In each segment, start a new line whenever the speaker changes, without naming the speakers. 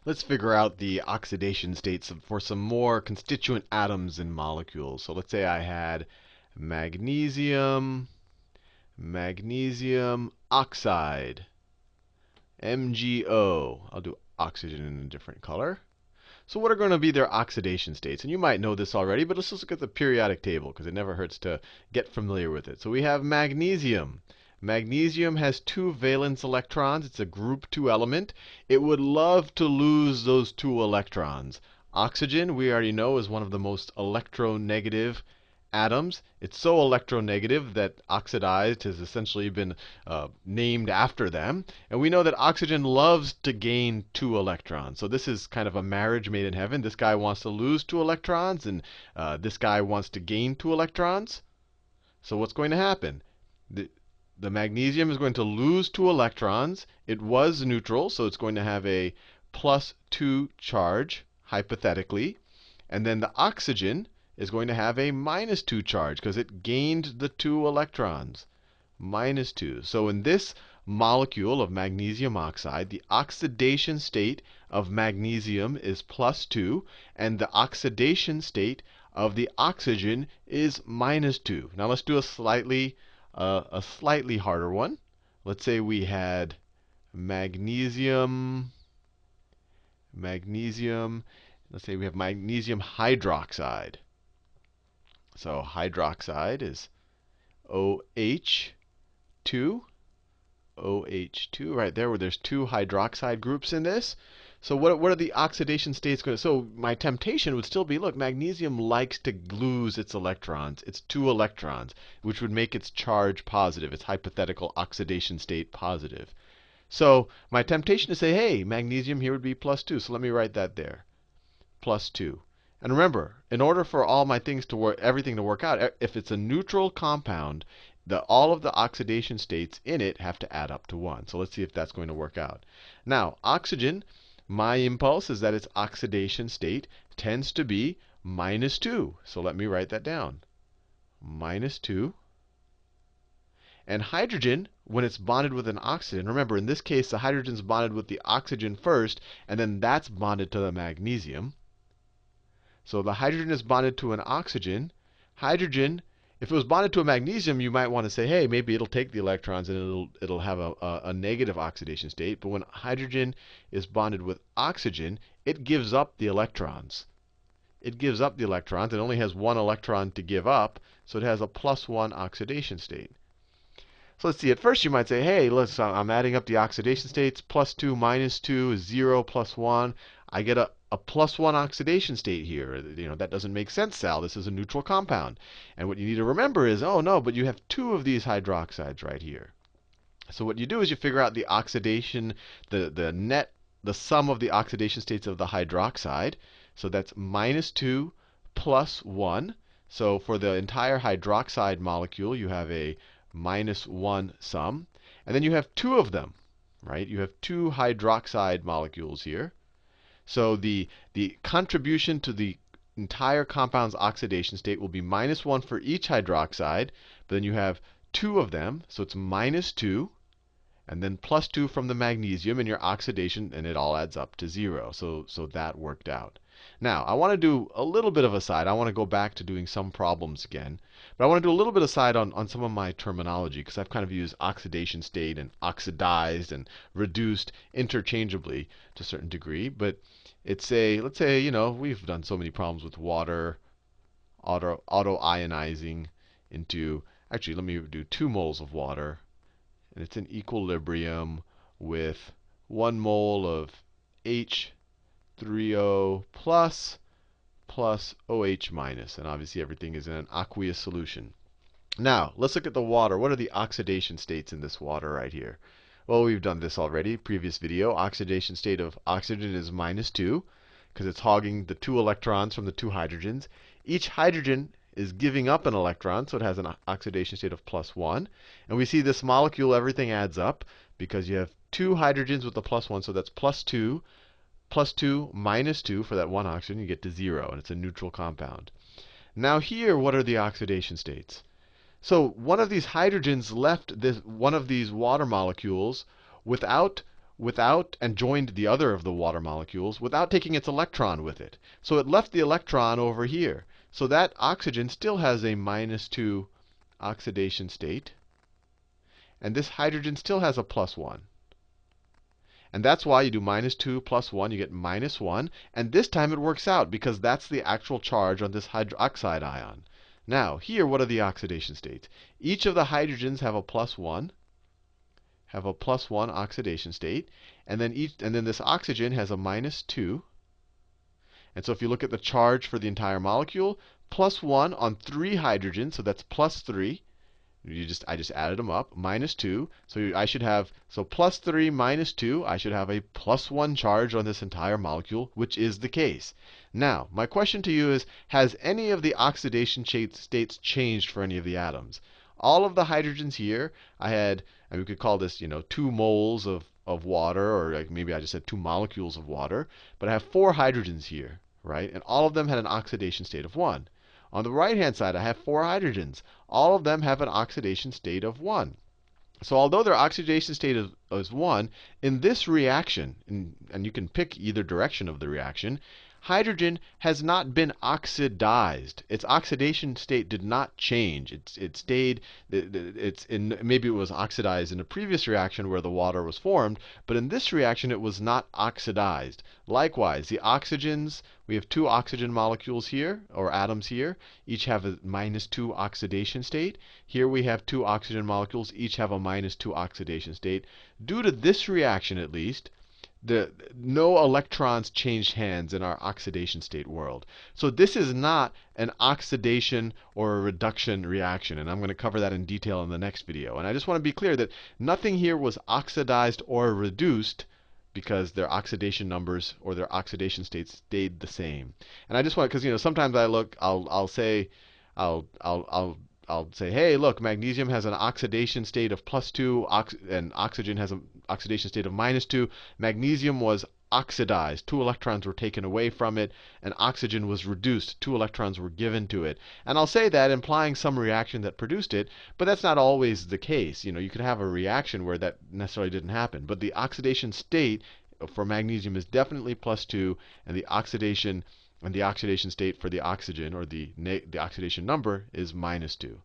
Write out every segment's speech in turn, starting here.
Let's figure out the oxidation states for some more constituent atoms in molecules. So let's say I had magnesium, magnesium oxide, MgO. I'll do oxygen in a different color. So what are going to be their oxidation states? And you might know this already, but let's just look at the periodic table because it never hurts to get familiar with it. So we have magnesium. Magnesium has 2 valence electrons. It's a group 2 element. It would love to lose those 2 electrons. Oxygen, we already know, is one of the most electronegative atoms. It's so electronegative that oxidized has essentially been named after them. And we know that oxygen loves to gain 2 electrons. So this is kind of a marriage made in heaven. This guy wants to lose 2 electrons, and this guy wants to gain 2 electrons. So what's going to happen? The magnesium is going to lose 2 electrons. It was neutral, so it's going to have a +2 charge, hypothetically. And then the oxygen is going to have a -2 charge because it gained the 2 electrons. -2. So in this molecule of magnesium oxide, the oxidation state of magnesium is +2, and the oxidation state of the oxygen is -2. Now let's do a slightly harder one. Let's say we had magnesium. Let's say we have magnesium hydroxide. So hydroxide is OH2. OH2, right there, where there's 2 hydroxide groups in this. So what are the oxidation states going to? So my temptation would still be, look, magnesium likes to lose its electrons. It's 2 electrons, which would make its charge positive, its hypothetical oxidation state positive. So my temptation to say, hey, magnesium here would be +2. So let me write that there, +2. And remember, in order for all my things to work, everything to work out, if it's a neutral compound, all of the oxidation states in it have to add up to 1. So let's see if that's going to work out. Now, oxygen, my impulse is that its oxidation state tends to be -2. So let me write that down. -2. And hydrogen, when it's bonded with an oxygen, remember, in this case, the hydrogen's bonded with the oxygen first, and then that's bonded to the magnesium. So the hydrogen is bonded to an oxygen. Hydrogen, if it was bonded to a magnesium, you might want to say, hey, maybe it'll take the electrons and it'll have a negative oxidation state. But when hydrogen is bonded with oxygen, it gives up the electrons. It gives up the electrons. It only has 1 electron to give up, so it has a +1 oxidation state. So let's see. At first, you might say, hey, I'm adding up the oxidation states. +2 -2 is 0 +1. I get a +1 oxidation state here. That doesn't make sense, Sal. This is a neutral compound. And what you need to remember is, oh, no, but you have 2 of these hydroxides right here. So what you do is you figure out the oxidation, the sum of the oxidation states of the hydroxide. So that's -2 + 1. So for the entire hydroxide molecule, you have a -1 sum. And then you have 2 of them, right? You have 2 hydroxide molecules here. So the contribution to the entire compound's oxidation state will be -1 for each hydroxide. But then you have 2 of them, so it's -2. And then +2 from the magnesium in your oxidation, and it all adds up to 0. So that worked out. Now, I want to do a little bit of a side. I want to go back to doing some problems again. But I want to do a little bit of side on some of my terminology, because I've kind of used oxidation state and oxidized and reduced interchangeably to a certain degree. But let's say, we've done so many problems with water, auto-ionizing into, actually, let me do 2 moles of water. And it's in equilibrium with 1 mole of H3O plus OH minus. And obviously, everything is in an aqueous solution. Now, let's look at the water. What are the oxidation states in this water right here? Well, we've done this already. Previous video, oxidation state of oxygen is -2 because it's hogging the 2 electrons from the 2 hydrogens. Each hydrogen is giving up an electron, so it has an oxidation state of +1. And we see this molecule, everything adds up because you have 2 hydrogens with the +1, so that's +2. +2 -2 for that 1 oxygen, you get to 0, and it's a neutral compound. Now here, what are the oxidation states? So one of these hydrogens left one of these water molecules without without and joined the other of the water molecules without taking its electron with it. So it left the electron over here. So that oxygen still has a -2 oxidation state. And this hydrogen still has a +1. And that's why you do -2 plus 1, you get -1. And this time it works out because that's the actual charge on this hydroxide ion. Now, here, what are the oxidation states? Each of the hydrogens have a +1, oxidation state. And then this oxygen has a -2. And so if you look at the charge for the entire molecule, +1 on 3 hydrogens, so that's +3. I just added them up, -2. So I should have, so +3 -2, I should have a +1 charge on this entire molecule, which is the case. Now, my question to you is, has any of the oxidation states changed for any of the atoms? All of the hydrogens here, and we could call this, 2 moles of water, or like maybe I just said 2 molecules of water. But I have 4 hydrogens here, right? And all of them had an oxidation state of 1. On the right-hand side, I have 4 hydrogens. All of them have an oxidation state of 1. So although their oxidation state is 1, in this reaction, and you can pick either direction of the reaction, hydrogen has not been oxidized. Its oxidation state did not change. It stayed. Maybe it was oxidized in a previous reaction where the water was formed, but in this reaction it was not oxidized. Likewise, the oxygens, we have 2 oxygen molecules here, or atoms here. Each have a -2 oxidation state. Here we have 2 oxygen molecules. Each have a -2 oxidation state. Due to this reaction, at least, no electrons changed hands in our oxidation state world. So this is not an oxidation or a reduction reaction. And I'm going to cover that in detail in the next video. And I just want to be clear that nothing here was oxidized or reduced because their oxidation numbers or their oxidation states stayed the same. And I just want, because sometimes I'll say, hey, look, magnesium has an oxidation state of +2, and oxygen has an oxidation state of -2. Magnesium was oxidized. 2 electrons were taken away from it, and oxygen was reduced. 2 electrons were given to it. And I'll say that implying some reaction that produced it, but that's not always the case. You could have a reaction where that necessarily didn't happen. But the oxidation state for magnesium is definitely +2, and the oxidation state for the oxygen, or the oxidation number, is -2.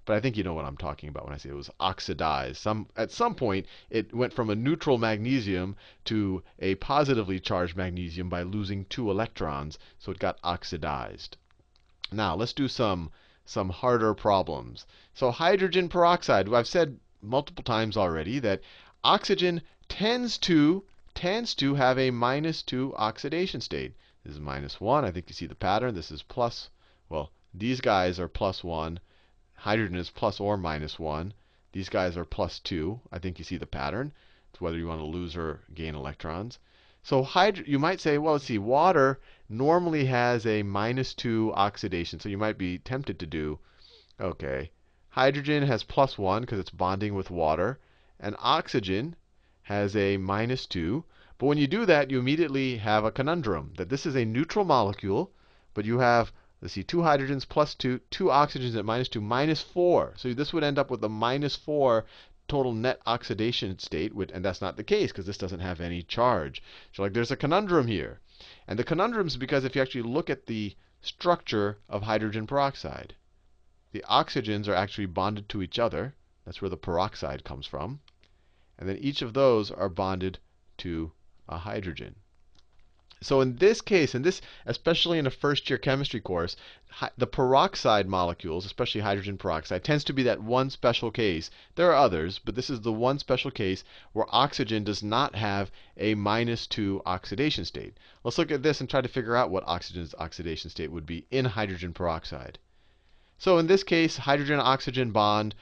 But I think you know what I'm talking about when I say it was oxidized. At some point, it went from a neutral magnesium to a positively charged magnesium by losing 2 electrons, so it got oxidized. Now, let's do some harder problems. So hydrogen peroxide. I've said multiple times already that oxygen tends to have a -2 oxidation state. This is -1. I think you see the pattern. This is plus. Well, these guys are +1. Hydrogen is plus or -1. These guys are +2. I think you see the pattern. It's whether you want to lose or gain electrons. So you might say, well, let's see, water normally has a -2 oxidation. So you might be tempted to do, okay, hydrogen has +1 because it's bonding with water, and oxygen has a -2. But when you do that, you immediately have a conundrum that this is a neutral molecule, but you have, let's see, 2 hydrogens +2, 2 oxygens at -2, -4. So this would end up with a -4 total net oxidation state, and that's not the case because this doesn't have any charge. So there's a conundrum here. And the conundrum is because if you actually look at the structure of hydrogen peroxide, the oxygens are actually bonded to each other. That's where the peroxide comes from. And then each of those are bonded to a hydrogen. So in this case, especially in a first-year chemistry course, the peroxide molecules, especially hydrogen peroxide, tends to be that one special case. There are others, but this is the one special case where oxygen does not have a -2 oxidation state. Let's look at this and try to figure out what oxygen's oxidation state would be in hydrogen peroxide. So in this case, hydrogen-oxygen bond,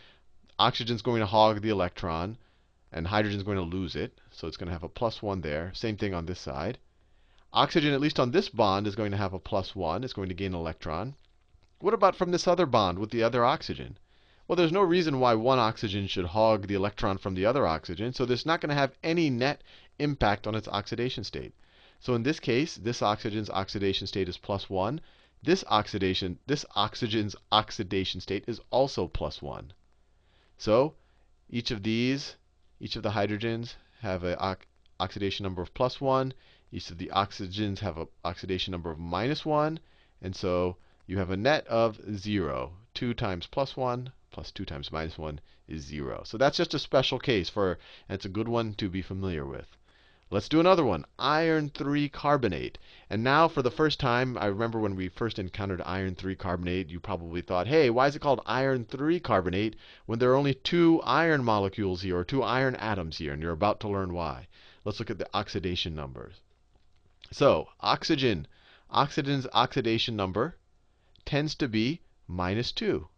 oxygen's going to hog the electron, and hydrogen's going to lose it. So it's going to have a +1 there. Same thing on this side. Oxygen, at least on this bond, is going to have a +1. It's going to gain an electron. What about from this other bond with the other oxygen? Well, there's no reason why one oxygen should hog the electron from the other oxygen. So there's not going to have any net impact on its oxidation state. So in this case, this oxygen's oxidation state is +1. This oxygen's oxidation state is also +1. So each of the hydrogens have an oxidation number of +1. Each of the oxygens have an oxidation number of -1. And so you have a net of 0. 2 times +1 plus 2 times -1 is 0. So that's just a special case and it's a good one to be familiar with. Let's do another one, iron 3 carbonate. And now for the first time, I remember when we first encountered iron 3 carbonate, you probably thought, hey, why is it called iron 3 carbonate when there are only 2 iron molecules here, or 2 iron atoms here? And you're about to learn why. Let's look at the oxidation numbers. So oxygen's oxidation number tends to be -2.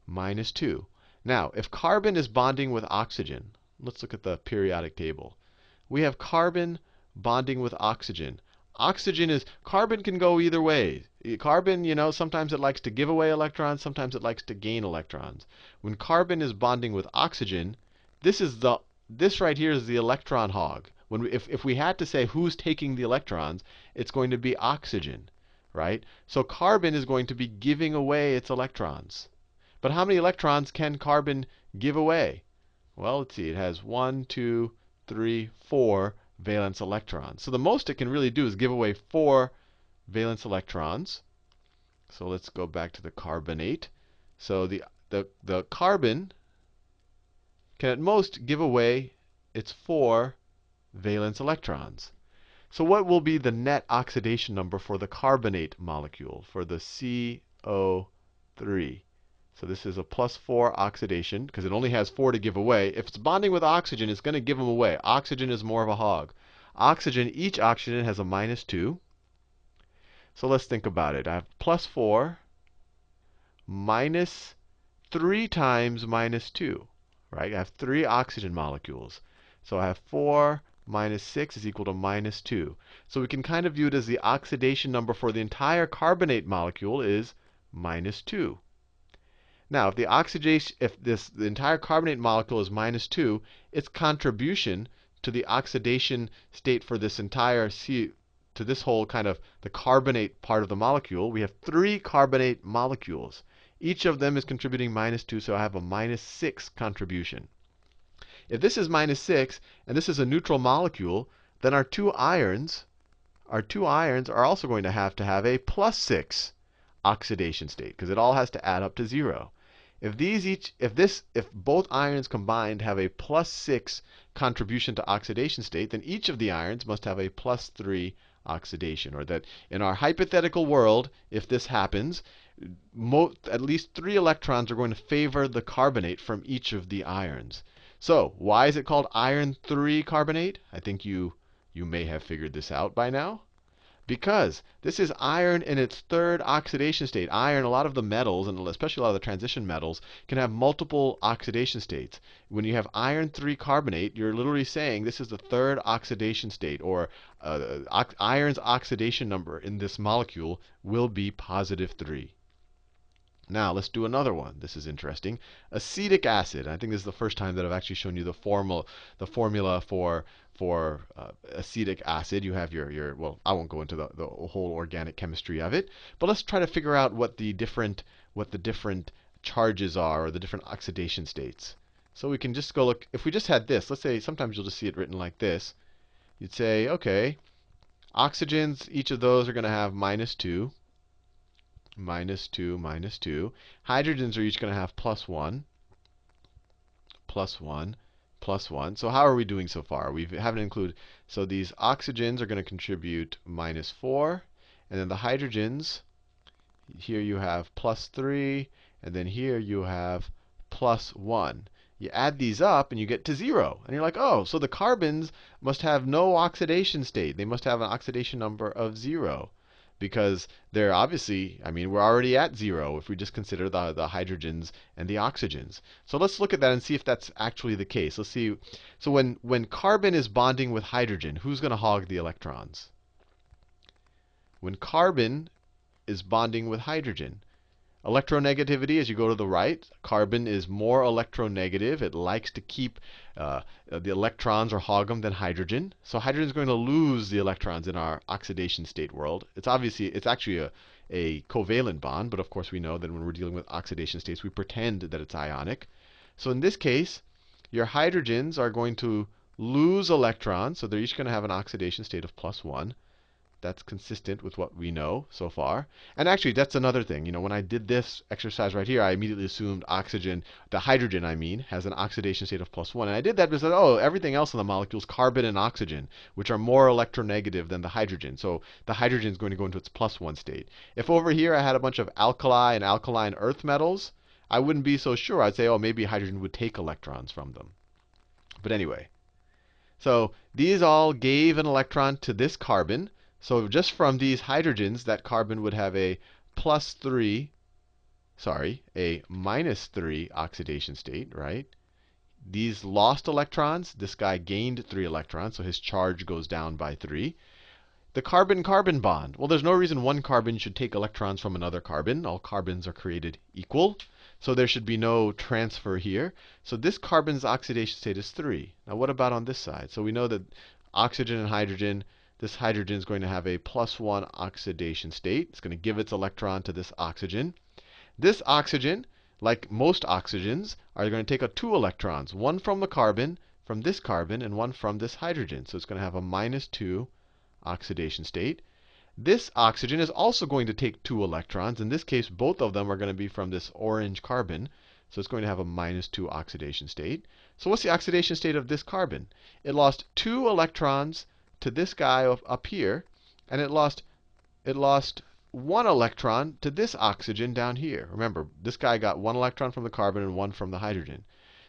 -2. Now, if carbon is bonding with oxygen, let's look at the periodic table. We have carbon bonding with oxygen. Carbon can go either way. Carbon, sometimes it likes to give away electrons, sometimes it likes to gain electrons. When carbon is bonding with oxygen, this right here is the electron hog. If we had to say who's taking the electrons, it's going to be oxygen, right? So carbon is going to be giving away its electrons. But how many electrons can carbon give away? Well, let's see. It has 1, 2, 3, 4 valence electrons. So the most it can really do is give away 4 valence electrons. So let's go back to the carbonate. So the carbon can at most give away its 4 valence electrons. So what will be the net oxidation number for the carbonate molecule, for the CO3? So this is a +4 oxidation, because it only has 4 to give away. If it's bonding with oxygen, it's going to give them away. Oxygen is more of a hog. Each oxygen has a -2. So let's think about it. I have +4 minus 3 times -2, right? I have 3 oxygen molecules. So I have 4 minus 6 is equal to -2. So we can kind of view it as the oxidation number for the entire carbonate molecule is -2. Now, if the entire carbonate molecule is -2, its contribution to the oxidation state for this entire to this whole kind of the carbonate part of the molecule, we have 3 carbonate molecules. Each of them is contributing -2, so I have a -6 contribution. If this is -6 and this is a neutral molecule, then our two irons are also going to have a +6 oxidation state, because it all has to add up to 0. If both ions combined have a +6 contribution to oxidation state, then each of the ions must have a +3 oxidation. Or that in our hypothetical world, if this happens, at least 3 electrons are going to favor the carbonate from each of the ions. So why is it called iron 3 carbonate? I think you may have figured this out by now. Because this is iron in its 3rd oxidation state. Iron, a lot of the metals, and especially a lot of the transition metals, can have multiple oxidation states. When you have iron 3 carbonate, you're literally saying this is the 3rd oxidation state, or iron's oxidation number in this molecule will be +3. Now, let's do another one. This is interesting. Acetic acid. I think this is the first time that I've actually shown you the formula for acetic acid. You have well, I won't go into the whole organic chemistry of it, but let's try to figure out what the different charges are, or the different oxidation states. So we can just go look. If we just had this, let's say sometimes you'll just see it written like this. You'd say, okay, oxygens, each of those are going to have -2. -2, -2. Hydrogens are each going to have +1, +1, +1. So how are we doing so far? We haven't included. So these oxygens are going to contribute -4. And then the hydrogens, here you have +3. And then here you have +1. You add these up and you get to 0. And you're like, oh, so the carbons must have no oxidation state. They must have an oxidation number of 0. Because they're obviously, we're already at 0 if we just consider the hydrogens and the oxygens. So let's look at that and see if that's actually the case. Let's see. So when carbon is bonding with hydrogen, who's going to hog the electrons? When carbon is bonding with hydrogen, electronegativity, as you go to the right, carbon is more electronegative. It likes to keep the electrons or hog them than hydrogen. So hydrogen is going to lose the electrons in our oxidation state world. It's actually a covalent bond, but of course we know that when we're dealing with oxidation states, we pretend that it's ionic. So in this case, your hydrogens are going to lose electrons. So they're each going to have an oxidation state of +1. That's consistent with what we know so far. And actually, that's another thing. When I did this exercise right here, I immediately assumed oxygen, the hydrogen, I mean, has an oxidation state of +1. And I did that because, oh, everything else in the molecules, carbon and oxygen, which are more electronegative than the hydrogen. So the hydrogen is going to go into its +1 state. If over here I had a bunch of alkali and alkaline earth metals, I wouldn't be so sure. I'd say, oh, maybe hydrogen would take electrons from them. But anyway, so these all gave an electron to this carbon. So just from these hydrogens, that carbon would have a +3, sorry, a -3 oxidation state, right? These lost electrons, this guy gained 3 electrons, so his charge goes down by 3. The carbon-carbon bond. Well, there's no reason one carbon should take electrons from another carbon. All carbons are created equal. So there should be no transfer here. So this carbon's oxidation state is 3. Now what about on this side? So we know that oxygen and hydrogen, this hydrogen is going to have a +1 oxidation state. It's going to give its electron to this oxygen. This oxygen, like most oxygens, are going to take 2 electrons, one from the carbon, from this carbon, and one from this hydrogen. So it's going to have a -2 oxidation state. This oxygen is also going to take 2 electrons. In this case, both of them are going to be from this orange carbon. So it's going to have a -2 oxidation state. So what's the oxidation state of this carbon? It lost 2 electrons to this guy up here, and it lost 1 electron to this oxygen down here. Remember, this guy got 1 electron from the carbon and 1 from the hydrogen.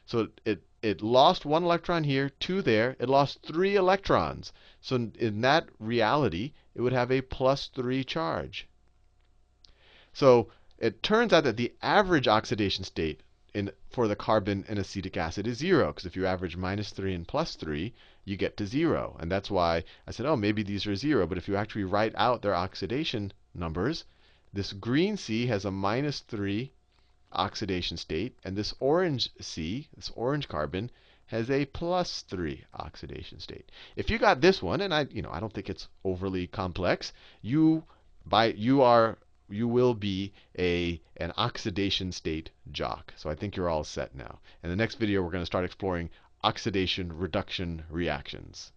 So it lost 1 electron here, 2 there. It lost 3 electrons. So in that reality, it would have a +3 charge. So it turns out that the average oxidation state for the carbon and acetic acid is 0. Because if you average -3 and +3, you get to 0. And that's why I said, oh, maybe these are 0. But if you actually write out their oxidation numbers, this green C has a -3 oxidation state, and this orange C, this orange carbon, has a +3 oxidation state. If you got this one, and I don't think it's overly complex, you will be an oxidation state jock. So I think you're all set now. In the next video, we're going to start exploring oxidation reduction reactions.